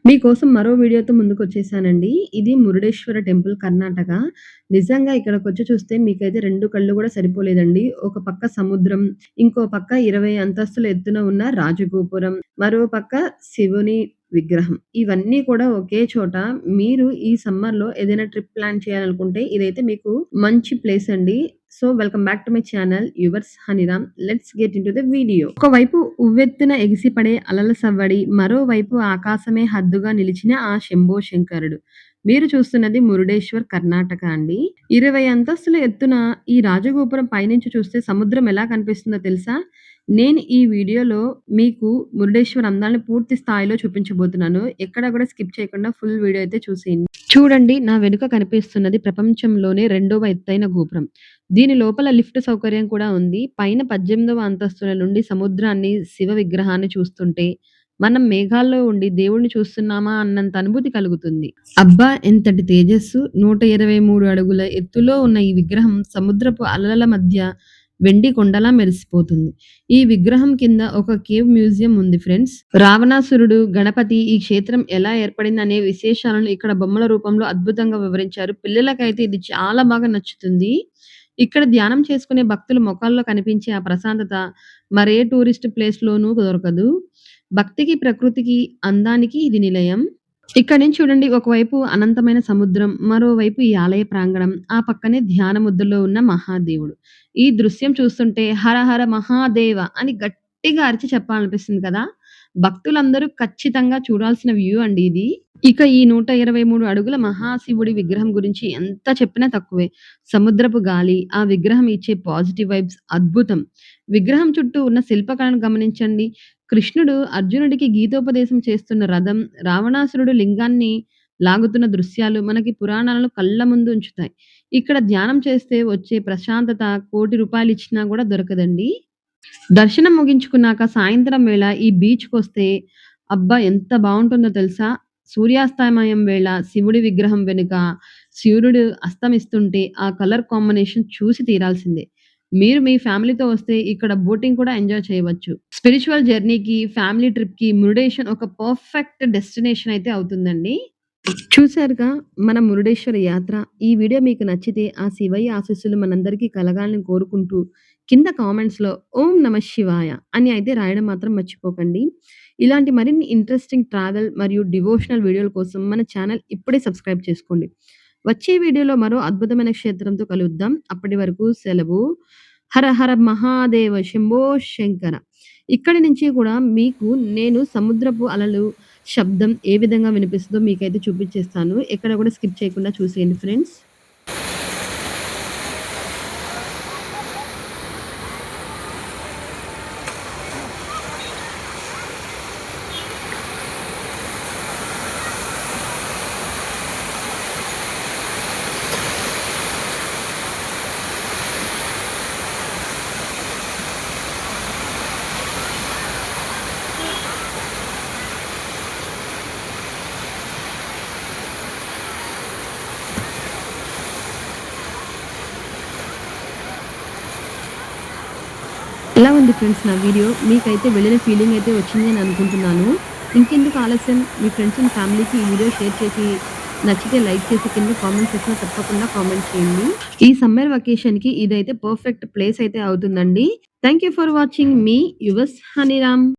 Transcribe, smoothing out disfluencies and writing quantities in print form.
మీకోసం మరో వీడియోతో ముందుకొచ్చేసానండి. ఇది మురుడేశ్వర టెంపుల్ కర్ణాటక. నిజంగా ఇక్కడికొచ్చి చూస్తే మీకైతే 2 కళ్ళు గూడా సరిపోలేదండి. ఒక పక్క సముద్రం, ఇంకో పక్క 20 అంతస్తుల ఎత్తున ఉన్న రాజగోపురం, మరో పక్క శివుని విగ్రహం. ఇవన్నీ కూడా ఒకే చోట మీరు ఈ సమ్మర్‌లో ఏదైనా ట్రిప్ ప్లాన్ చేయాలనుకుంటే ఇదైతే మీకు మంచి ప్లేస్ అండి. So, welcome back to my channel yours Haniram. Let's get into the video. ఒకవైపు ఉవ్వెత్తున ఎగిసిపడే అలల సవ్వడి, మరోవైపు ఆకాశమే హద్దుగా నిలిచిన ఆ శంభో శంకరుడు. మీరు చూస్తున్నది మురుడేశ్వర్ కర్ణాటక అండి. 20 అంతస్తుల ఎత్తున ఈ రాజగోపురం పైనుంచి చూస్తే సముద్రం ఎలా కనిపిస్తుందో తెలుసా? నేను ఈ వీడియోలో మీకు మురుడేశ్వర్ అందాల్ని పూర్తి స్థాయిలో చూపించబోతున్నాను. ఎక్కడ కూడా స్కిప్ చేయకుండా ఫుల్ వీడియో అయితే చూసేయండి. చూడండి, నా వెనుక కనిపిస్తున్నది ప్రపంచంలోనే రెండవ ఎత్తైన గోపురం. దీని లోపల లిఫ్ట్ సౌకర్యం కూడా ఉంది. పైన 18వ అంతస్తుల నుండి సముద్రాన్ని, శివ విగ్రహాన్ని చూస్తుంటే మనం మేఘాల్లో ఉండి దేవుడిని చూస్తున్నామా అన్నంత అనుభూతి కలుగుతుంది. అబ్బా! ఎంతటి తేజస్సు! 123 అడుగుల ఎత్తులో ఉన్న ఈ విగ్రహం సముద్రపు అలల మధ్య వెండి కొండలా మెరిసిపోతుంది. ఈ విగ్రహం కింద ఒక కేవ్ మ్యూజియం ఉంది ఫ్రెండ్స్. రావణాసురుడు, గణపతి, ఈ క్షేత్రం ఎలా ఏర్పడిందనే విశేషాలను ఇక్కడ బొమ్మల రూపంలో అద్భుతంగా వివరించారు. పిల్లలకైతే ఇది చాలా బాగా నచ్చుతుంది. ఇక్కడ ధ్యానం చేసుకునే భక్తుల మొఖాల్లో కనిపించే ఆ ప్రశాంతత మరే టూరిస్ట్ ప్లేస్‌లోనూ దొరకదు. భక్తికి, ప్రకృతికి, అందానికి ఇది నిలయం. ఇక్కడి నుంచి చూడండి, ఒకవైపు అనంతమైన సముద్రం, మరోవైపు ఈ ఆలయ ప్రాంగణం, ఆ పక్కనే ధ్యాన ముద్రలో ఉన్న మహాదేవుడు. ఈ దృశ్యం చూస్తుంటే హర హర మహాదేవ అని గట్టిగా అరిచి చెప్పాలనిపిస్తుంది కదా! భక్తులందరూ ఖచ్చితంగా చూడాల్సిన వ్యూ అండి ఇది. ఇక ఈ 123 అడుగుల మహాశివుడి విగ్రహం గురించి ఎంత చెప్పినా తక్కువే. సముద్రపు గాలి, ఆ విగ్రహం ఇచ్చే పాజిటివ్ వైబ్స్ అద్భుతం. విగ్రహం చుట్టూ ఉన్న శిల్పకళను గమనించండి. కృష్ణుడు అర్జునుడికి గీతోపదేశం చేస్తున్న రథం, రావణాసురుడు లింగాన్ని లాగుతున్న దృశ్యాలు మనకి పురాణాలను కళ్ళ ముందు ఉంచుతాయి. ఇక్కడ ధ్యానం చేస్తే వచ్చే ప్రశాంతత కోటి రూపాయలిచ్చినా గూడా దొరకదండి. దర్శనం ముగించుకున్నాక సాయంత్రం వేళ ఈ బీచ్‌కొస్తే అబ్బా! ఎంత బావుంటుందో తెలుసా? సూర్యాస్తమయం వేళ శివుడి విగ్రహం వెనుక సూర్యుడు అస్తమిస్తుంటే ఆ కలర్ కాంబినేషన్ చూసి తీరాల్సిందే. మీరు మీ ఫ్యామిలీతో వస్తే ఇక్కడ బోటింగ్ కూడా ఎంజాయ్ చేయవచ్చు. స్పిరిచ్యువల్ జర్నీకి, ఫ్యామిలీ ట్రిప్‌కి మురుడేశ్వర్ ఒక పర్ఫెక్ట్ డెస్టినేషన్ అయితే అవుతుందండి. చూసారుగా మన మురుడేశ్వర యాత్ర. ఈ వీడియో మీకు నచ్చితే ఆ శివయ్య ఆశీస్సులు మనందరికీ కలగాలని కోరుకుంటూ కింద కామెంట్స్‌లో ఓం నమః శివాయ అని అయితే రాయడం మాత్రం మర్చిపోకండి. ఇలాంటి మరిన్ని ఇంట్రెస్టింగ్ ట్రావెల్ మరియు డివోషనల్ వీడియోల కోసం మన ఛానల్ ఇప్పుడే సబ్స్క్రైబ్ చేసుకోండి. వచ్చే వీడియోలో మరో అద్భుతమైన క్షేత్రంతో కలుద్దాం. అప్పటి వరకు సెలవు. హర హర మహాదేవ శంభో శంకర. ఇక్కడి నుంచి కూడా మీకు నేను సముద్రపు అలలు శబ్దం ఏ విధంగా వినిపిస్తుందో మీకైతే చూపించేస్తాను. ఎక్కడ కూడా స్కిప్ చేయకుండా చూసేయండి ఫ్రెండ్స్. ఎలా ఉంది ఫ్రెండ్స్ నా వీడియో? మీకైతే వెళ్ళిన ఫీలింగ్ అయితే వచ్చింది అని అనుకుంటున్నాను. ఇంకెందుకు ఆలస్యం, మీ ఫ్రెండ్స్ అండ్ ఫ్యామిలీకి ఈ వీడియో షేర్ చేసి, నచ్చితే లైక్ చేసి కింద కామెంట్ సెక్షన్‌లో తప్పకుండా కామెంట్ చేయండి. ఈ సమ్మర్ వెకేషన్‌కి ఇదైతే పర్ఫెక్ట్ ప్లేస్ అయితే అవుతుందండి. థాంక్ యూ ఫర్ వాచింగ్ మీ యువర్స్ హనీరామ్.